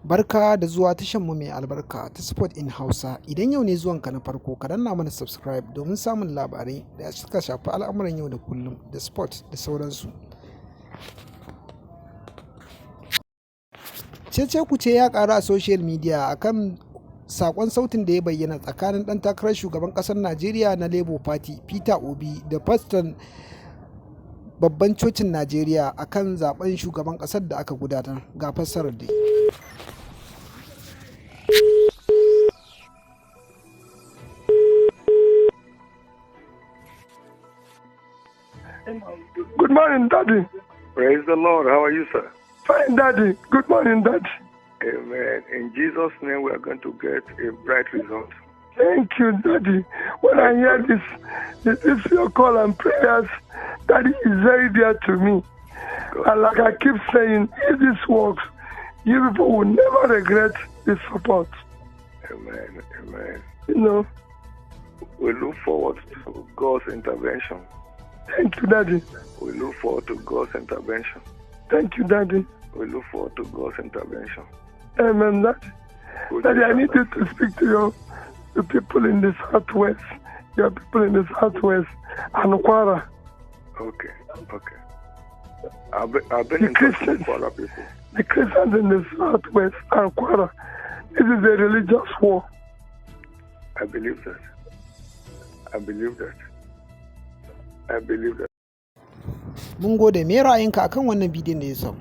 Barka da zuwa tashanmu mai albarka ta Sport in Hausa. Idan yau ne zuwanka na farko, ka danna mana subscribe domin samun labarai da suka shafi al'amuran yau da kullum da sport da sauransu. Cece-kuce ya ƙaru a social media akan sakon sautin da ya bayyana tsakanin ɗan takarar shugaban ƙasar Najeriya na Labour Party Peter Obi da faston babban cocin Najeriya akan zaben shugaban ƙasar da aka gudanar. Ga fassarar dai. Good morning, Daddy. Praise the Lord. How are you, sir? Fine, Daddy. Good morning, Daddy. Amen. In Jesus' name, we are going to get a bright result. Thank you, Daddy. When I hear this your call and prayers, Daddy is very dear to me. And like I keep saying, if this works, you people will never regret this support. Amen. Amen. You know. We look forward to God's intervention. Thank you, Daddy. We look forward to God's intervention. Thank you, Daddy. We look forward to God's intervention. Amen, Daddy. Daddy, I need you to speak to the people in the Southwest. Your people in the Southwest and Kwara. Okay. I've been in touch with Kwara people. The Christians in the Southwest and Kwara. This is a religious war. I believe that. Mun gode, me ra'ayinka akan wannan bidiyon da ya samu?